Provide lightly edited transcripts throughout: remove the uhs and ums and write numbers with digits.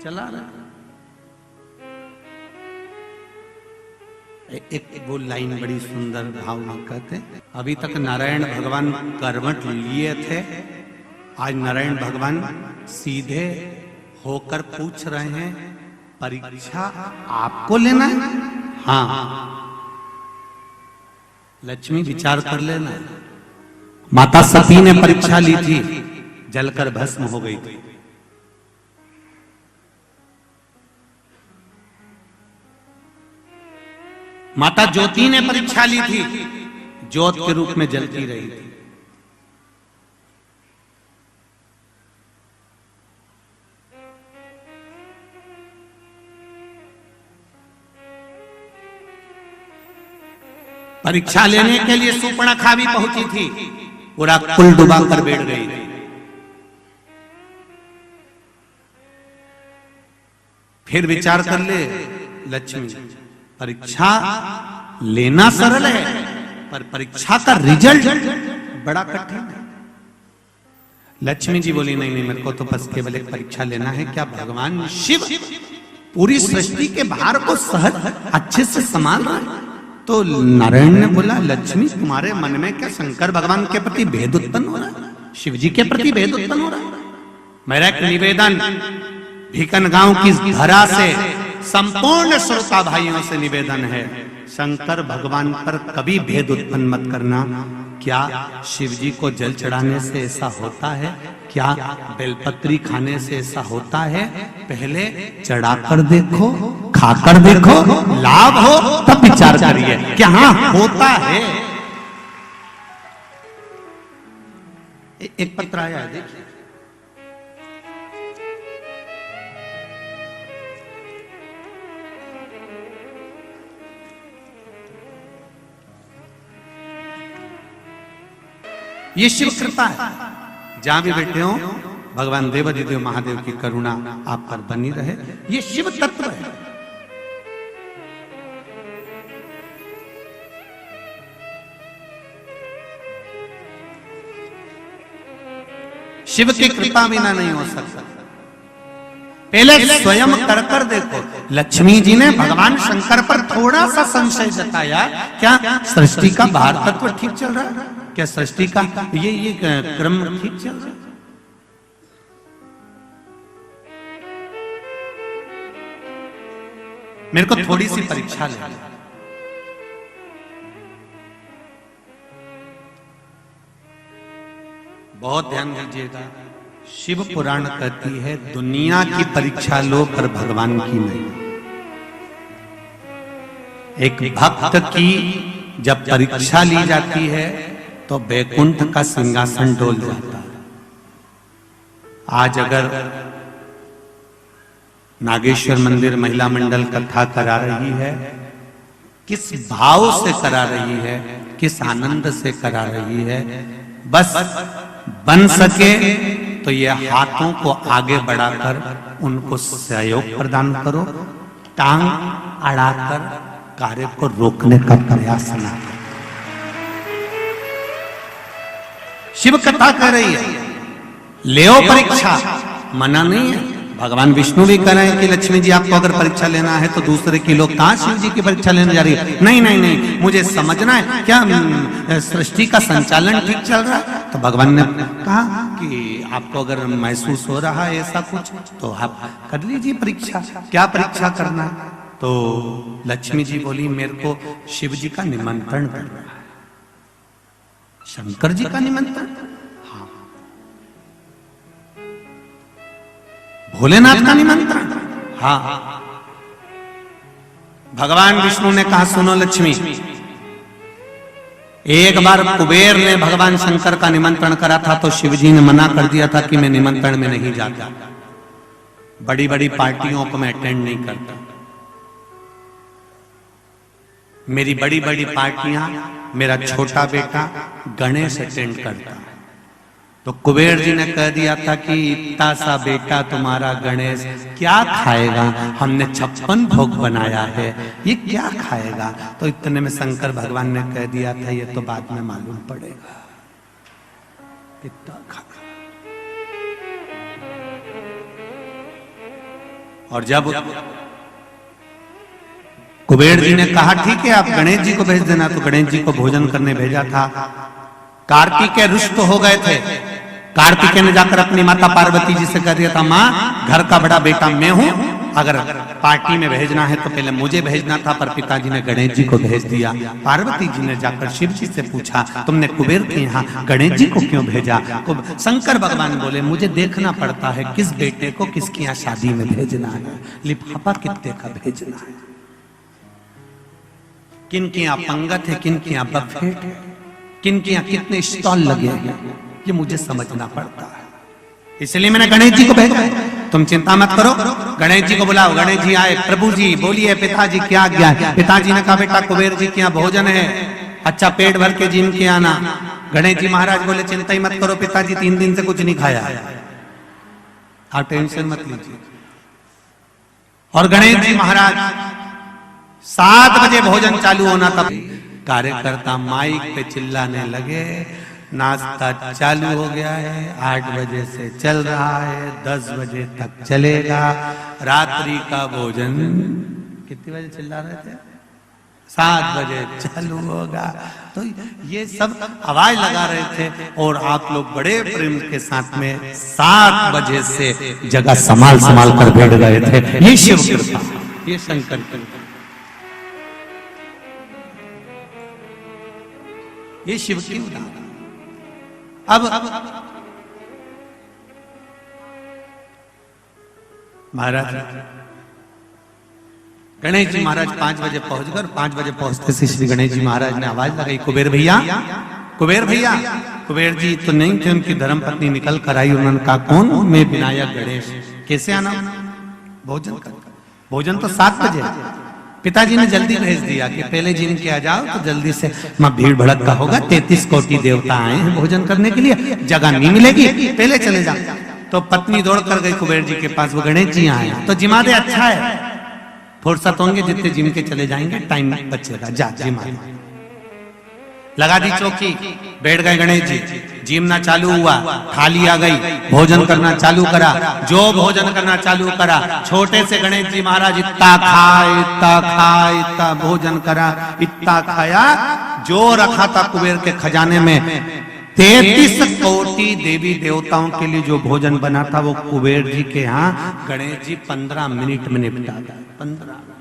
चला रहा। एक वो लाइन बड़ी सुंदर भावना कहते, अभी तक नारायण भगवान करवट लिए थे, आज नारायण भगवान सीधे होकर पूछ रहे हैं परीक्षा आपको लेना है? हाँ। लक्ष्मी विचार कर लेना। माता सती ने परीक्षा ली थी, जलकर भस्म हो गई थी। माता ज्योति ने परीक्षा ली थी, ज्योत के रूप में जलती रही थी। परीक्षा लेने के लिए सूर्पणखा भी पहुंची थी, पूरा कुल डुबा कर बैठ गई थी। फिर विचार कर ले लक्ष्मी, परीक्षा लेना सरल है पर परीक्षा का रिजल्ट बड़ा कठिन है। लक्ष्मी जी बोली नहीं नहीं, मेरे को तो बस केवल एक परीक्षा लेना है। क्या भगवान शिव पूरी सृष्टि के भार को सहज अच्छे से संभाल रहा है? तो नारायण ने बोला, लक्ष्मी तुम्हारे मन में क्या शंकर भगवान के प्रति भेद उत्पन्न हो रहा है? शिव जी के प्रति भेद उत्पन्न हो रहा है? मेरा एक निवेदन भीकन गांव की धरा से संपूर्ण श्रोता भाइयों से निवेदन है, शंकर भगवान पर कभी भेद उत्पन्न मत करना। क्या शिव जी को जल चढ़ाने से ऐसा होता है? क्या बेलपत्री खाने से ऐसा होता है? पहले चढ़ाकर देखो, खाकर देखो, लाभ हो तब विचार करिए क्या हाँ होता है। एक पत्र आया है, देखिए। ये शिव कृपा है। जहां भी बैठे हो भगवान देवाधिदेव महादेव की करुणा आप पर बनी रहे। ये शिव तत्व है। शिव की कृपा बिना नहीं हो सकता। पहले स्वयं कर देखो। लक्ष्मी जी ने भगवान शंकर पर थोड़ा सा संशय जताया, क्या सृष्टि का भार तत्व ठीक चल रहा है? क्या सृष्टि का ये क्रम ठीक चल रहा है? मेरे को थोड़ी सी परीक्षा ले। बहुत ध्यान दीजिएगा, शिव पुराण कहती है दुनिया की परीक्षा लो पर भगवान की नहीं। एक भक्त की जब परीक्षा ली जाती है तो बैकुंठ का सिंहासन डोल जाता है। आज अगर नागेश्वर मंदिर महिला मंडल कथा करा रही है, किस भाव से करा रही है, किस आनंद से करा रही है। बस बन सके तो ये हाथों को आगे बढ़ाकर उनको सहयोग प्रदान करो, टांग अड़ाकर कार्य को रोकने का प्रयास न करो। शिव कथा कह रही है लेओ परीक्षा, मना नहीं है। भगवान विष्णु भी कह रहे हैं कि लक्ष्मी जी आपको अगर परीक्षा लेना है तो दूसरे की लोग कहां शिव जी की परीक्षा लेने जा रही है? नहीं नहीं नहीं, मुझे समझना है क्या सृष्टि का संचालन ठीक चल रहा है? तो भगवान ने कहा कि आपको अगर महसूस हो रहा है ऐसा कुछ तो आप कर लीजिए परीक्षा। क्या परीक्षा करना है? तो लक्ष्मी जी बोली मेरे को शिव जी का निमंत्रण करना है। शंकर जी का निमंत्रण? हाँ। भोलेनाथ का निमंत्रण? हाँ। भगवान विष्णु ने कहा सुनो लक्ष्मी, एक बार कुबेर ने भगवान शंकर का निमंत्रण करा था तो शिव जी ने मना कर दिया था कि मैं निमंत्रण में नहीं जाता, बड़ी बड़ी पार्टियों को मैं अटेंड नहीं करता। मेरी बड़ी बड़ी पार्टियां मेरा छोटा बेटा गणेश अटेंड करता। तो कुबेर जी ने कह दिया था कि इतना सा बेटा तुम्हारा गणेश क्या खाएगा, हमने 56 भोग बनाया है, ये क्या खाएगा। तो इतने में शंकर भगवान ने कह दिया था ये तो बाद में मालूम पड़ेगा कितना खाएगा। और जब कुबेर जी ने कहा ठीक है आप गणेश जी को भेज देना, तो गणेश जी को भोजन करने भेजा था। कार्तिकेय रुष्ट हो गए थे। कार्तिकेय ने जाकर अपनी माता पार्वती जी से कह दिया था, माँ घर का बड़ा बेटा मैं हूं, अगर पार्टी में भेजना है तो पहले मुझे भेजना था, पर पिताजी ने गणेश जी को भेज दिया। पार्वती जी ने जाकर शिव जी से पूछा, तुमने कुबेर के यहाँ गणेश जी को क्यों भेजा? शंकर भगवान बोले, मुझे देखना पड़ता है किस बेटे को किसके यहाँ शादी में भेजना है, लिफाफा कितने का भेजना है, किन के यहाँ पंगत है, किन के यहाँ बफेट है, किन के यहाँ कितने स्टॉल लगे हैं, ये मुझे समझना पड़ता है। इसलिए मैंने गणेश जी को भेजा है। तुम चिंता मत करो, गणेश जी को बुलाओ। गणेश जी आए, प्रभु जी बोलिए पिताजी क्या आज्ञा है? पिताजी ने कहा, बेटा कुबेर जी के यहाँ भोजन है, अच्छा पेट भर के जिम के आना। गणेश जी महाराज बोले, चिंता ही मत करो पिताजी, 3 दिन से कुछ नहीं खाया, आप टेंशन मत लीजिए। और गणेश जी महाराज 7 बजे भोजन चालू होना था, कार्यकर्ता माइक पे चिल्लाने लगे, नाश्ता चालू हो गया है, 8 बजे से चल रहा है, 10 बजे तक चलेगा, रात्रि का भोजन कितने बजे चिल्ला रहे थे? 7 बजे चालू होगा। तो ये सब आवाज लगा रहे थे और आप लोग बड़े प्रेम के साथ में 7 बजे से जगह संभाल कर बैठ गए थे। ये शिव कृपा, ये शंकर कृपा, ये शिव की उदाहरण। अब महाराज गणेश जी महाराज 5 बजे पहुंच गए। 5 बजे पहुंचते से श्री गणेश जी महाराज ने आवाज लगाई, कुबेर भैया, कुबेर भैया। कुबेर जी तो नहीं थे, उनकी धर्मपत्नी निकल कर आई। उन्होंने कहा, कौन? मैं विनायक गणेश। कैसे आना? भोजन कर। भोजन तो 7 बजे। पिताजी ने जल्दी भेज दिया कि पहले जिन के आ जाओ, तो जल्दी से मां भीड़ भड़क का होगा, 33 कोटि देवता आए हैं भोजन करने के लिए, जगह नहीं मिलेगी, पहले चले जाओ। तो पत्नी दौड़ कर गई कुबेर जी के पास, वो गणेश जी आए, तो जिमा दे, अच्छा है, फुर्सत होंगे जितने जिम के चले जाएंगे, टाइम बचेगा, जा जिमा। लगा दी चौकी, बैठ गए गणेश जी। जिमना चालू हुआ, थाली आ गई, भोजन करना चालू करा। जो भोजन करना चालू करा, छोटे से गणेश जी महाराज इतना भोजन करा, इतना खाया, जो रखा था कुबेर के खजाने में 33 कोटि देवी देवताओं के लिए जो भोजन बना था, वो कुबेर जी के यहाँ गणेश जी 15 मिनट में निपटा गए। 15 मिनट।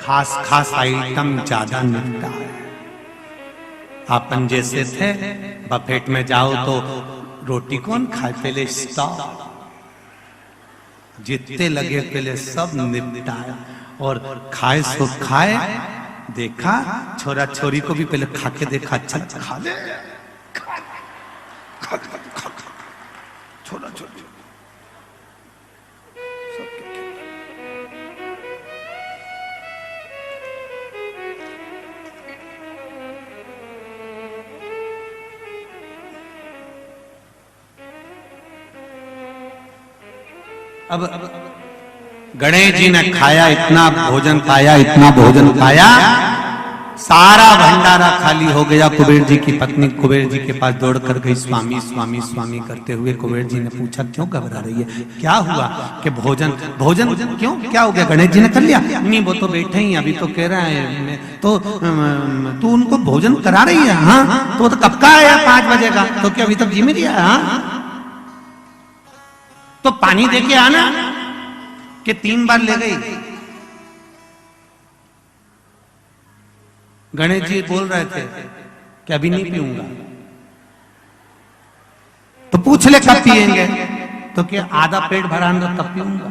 खास आइटम ज्यादा निपटा है। अपन जैसे थे, बफेट में जाओ तो रोटी कौन खाए, पहले स्टॉप, जितने लगे पहले सब निपटाया और खाए सो खाए। देखा छोरा छोरी को भी पहले खा के देखा, अच्छा खा ले, छोरा छोरी अब गणेश जी ने खाया, इतना भोजन पाया, इतना भोजन पाया, सारा भंडारा खाली हो गया। कुबेर जी की पत्नी कुबेर जी के पास दौड़ कर गई, स्वामी स्वामी स्वामी करते हुए। कुबेर जी ने पूछा, क्यों घबरा रही है, क्या हुआ? कि भोजन भोजन क्यों, क्या हो गया? गणेश जी ने कर लिया। नहीं, वो तो बैठे ही, अभी तो कह रहा है, तो तू उनको भोजन करा रही है? हाँ। तो कब का आया? 5 बजे का। तो क्या अभी तक जी में दिया? हाँ। तो पानी दे के आना, कि 3 बार ले गई। गणेश जी बोल रहे थे कि अभी नहीं पीऊंगा। तो पूछ ले कब पिएंगे? तो क्या आधा पेट भरा दो तब पीऊंगा।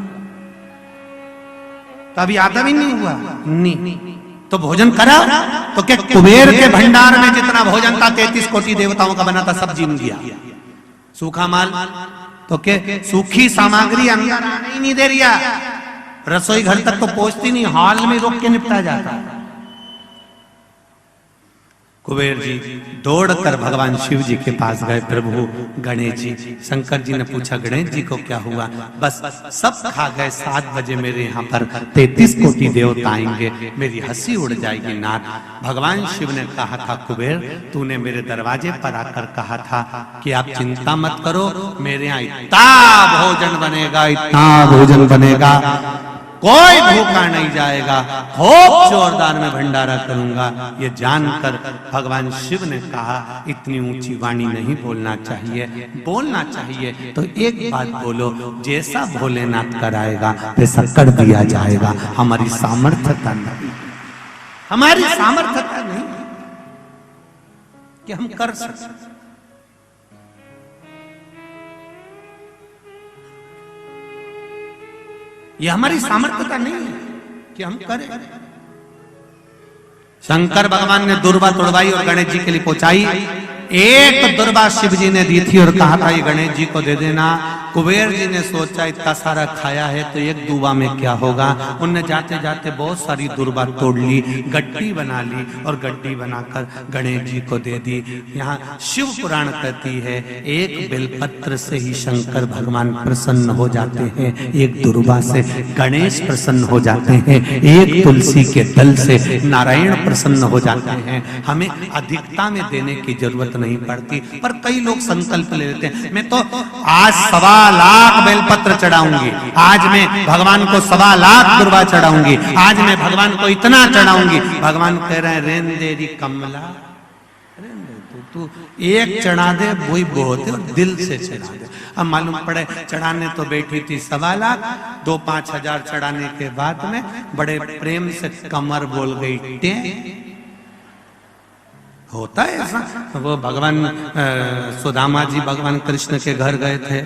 तो अभी आधा भी नहीं हुआ। नहीं तो भोजन करा। तो क्या कुबेर के भंडार में जितना भोजन था 33 कोटि देवताओं का बना था, सब जिम दिया। सूखा माल, तो क्या सूखी सामग्री अंदर आने ही नहीं दे रिया, रसोई घर तक तो पहुंचती नहीं, हॉल में रोक के निपटा जाता। कुबेर जी दौड़कर भगवान शिव जी के पास गए। प्रभु गणेश जी, शंकर जी ने पूछा गणेश जी को क्या हुआ? बस सब खा गए, 7 बजे मेरे यहाँ पर 33 कोटि देवता आएंगे, मेरी हंसी उड़ जाएगी नाथ। भगवान शिव ने कहा था कुबेर तूने मेरे दरवाजे पर आकर कहा था कि आप चिंता मत करो, मेरे यहाँ इतना भोजन बनेगा, इतना भोजन बनेगा, कोई भूखा नहीं जाएगा, खूब जोरदार में भंडारा करूंगा। ये जानकर भगवान शिव ने कहा इतनी ऊंची वाणी नहीं बोलना चाहिए, बोलना चाहिए तो एक बात बोलो, जैसा भोलेनाथ कराएगा वैसा कर दिया जाएगा। हमारी सामर्थ्यता नहीं, हमारी सामर्थ्यता नहीं कि हम कर सकते। ये हमारी सामर्थ्यता नहीं है कि हम करें। शंकर भगवान ने दुर्वा तोड़वाई और गणेश जी के लिए पहुंचाई। एक दुर्वा शिव जी ने दी थी और कहा था ये गणेश जी को दे देना। कुबेर जी ने सोचा इतना सारा खाया है तो एक दुर्वा में क्या होगा। उनने जाते जाते बहुत सारी दुर्वा तोड़ ली, गड्डी बना ली और गड्डी बनाकर गणेश जी को दे दी। यहाँ शिव पुराण कहती है एक बेलपत्र से ही शंकर भगवान प्रसन्न हो जाते हैं, एक दुर्वा से गणेश प्रसन्न हो जाते हैं, एक तुलसी के दल से नारायण प्रसन्न हो जाते हैं। हमें अधिकता में देने की जरूरत नहीं पड़ती, पर कई लोग संकल्प ले लेते हैं मैं तो आज 1.25 लाख बेलपत्र चढ़ाऊंगी, आज मैं भगवान को 1.25 लाख दुर्वा चढ़ाऊंगी, आज मैं भगवान को इतना चढ़ाऊंगी। भगवान कह रहे हैं रेन देरी कमला, तू एक चढ़ा दे वही बहुत है, दिल से चढ़ा दे। अब मालूम पड़े चढ़ाने तो बैठी थी 1.25 लाख, 2-5 हजार चढ़ाने के बाद में बड़े प्रेम से कमर बोल गई टे। होता है ऐसा। वो भगवान सुदामा जी भगवान कृष्ण के घर गए थे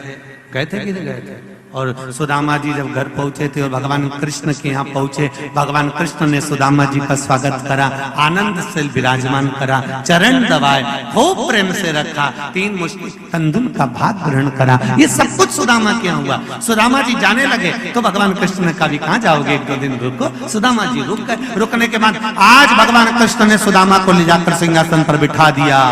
कि नहीं गए थे? और सुदामा जी जब घर पहुंचे थे और भगवान कृष्ण के यहाँ पहुंचे, भगवान कृष्ण ने सुदामा जी का स्वागत करा, आनंद से विराजमान करा, चरण दबाए, खूब प्रेम से रखा, 3 मुश्किल कंदुन का भाग ग्रहण करा। ये सब कुछ सुदामा के यहाँ हुआ। सुदामा जी जाने लगे तो भगवान कृष्ण ने कहा भी कहाँ जाओगे, 1-2 दिन रुको। सुदामा जी रुक गए। रुकने के बाद आज भगवान कृष्ण ने सुदामा को ले जाकर सिंहासन पर बिठा दिया।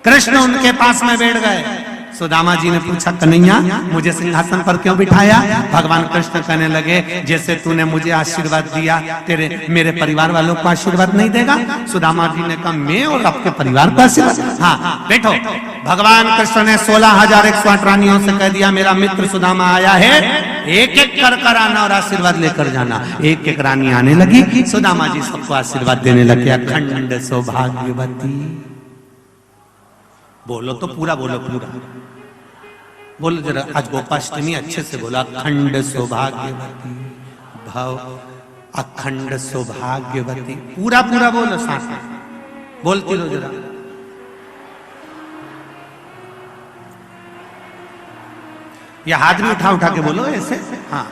कृष्ण उनके पास में बैठ गए। सुदामा जी ने पूछा कन्हैया मुझे सिंहासन पर क्यों बिठाया? भगवान कृष्ण कहने लगे जैसे तूने मुझे आशीर्वाद दिया तेरे मेरे परिवार वालों को आशीर्वाद नहीं देगा? सुदामा जी ने कहा मैं और आपके परिवार को आशीर्वाद? हाँ बैठो। भगवान कृष्ण ने 16,108 रानियों से कह दिया मेरा मित्र सुदामा आया है, एक एक कर आना और आशीर्वाद लेकर जाना। एक एक रानी आने लगी, सुदामा जी सबको आशीर्वाद देने लगे। अखंड सौभाग्यवती, बोलो तो पूरा बोलो, पूरा बोलो जरा। आज गोपाष्टमी अच्छे से बोला। अखंड सौभाग्यवती भव, अखंड सौभाग्यवती, पूरा पूरा बोलो, सांस बोलती रहो जरा। ये हाथ भी उठा उठा के बोलो ऐसे। हाँ,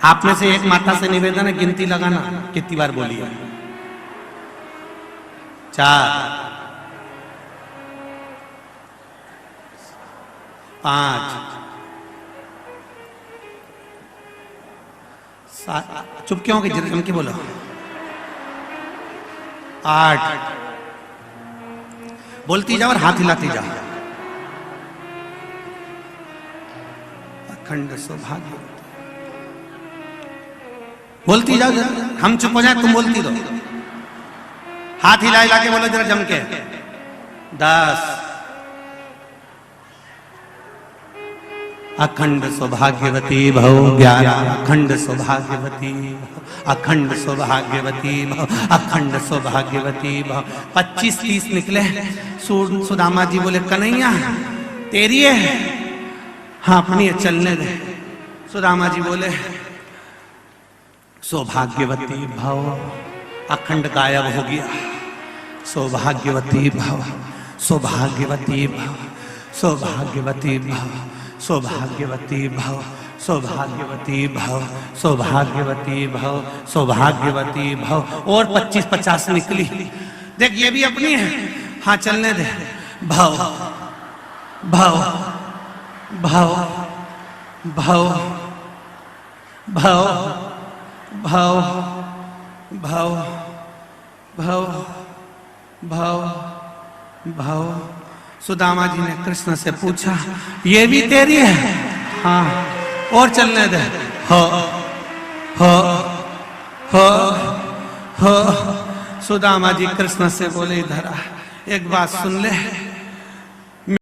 आप में से एक माता से निवेदन है गिनती लगाना कितनी बार बोली है। 4 5 7, चुप क्यों हो गई? जम के बोलो। 8, बोलती जाओ और हाथ हिलाती जाओ। अखंड सौभाग्य, बोलती जाओ जरा। हम चुप हो जाए तुम बोलती रहो। हाथ हिला हिला के बोलो जरा जम के। 10, अखंड सौभाग्यवती भव। 11, अखंड सौभाग्यवती भव, अखंड सौभाग्यवती भव, अखंड सौभाग्यवती भव। 25-30 निकले। सुदामा जी बोले कन्हैया तेरी है? हाँ अपनी है, चलने दे। सुदामा जी बोले सौभाग्यवती भव। अखंड गायब हो गया। सौभाग्यवती भव, सौभाग्यवती भव, सौभाग्यवती भव, सौभाग्यवती भव, सौभाग्यवती भव, सौभाग्यवती भव, सौभाग्यवती भव। और 25-50 निकली। देख ये भी अपनी है। हाँ चलने दे। भव भव भव भव भव भव भव भव भव भव। सुदामा जी ने कृष्ण से पूछा, ये भी तेरी है? हाँ, और चलने दे। हो हो हो हो। सुदामा जी कृष्ण से बोले, इधर आ, एक बात सुन ले,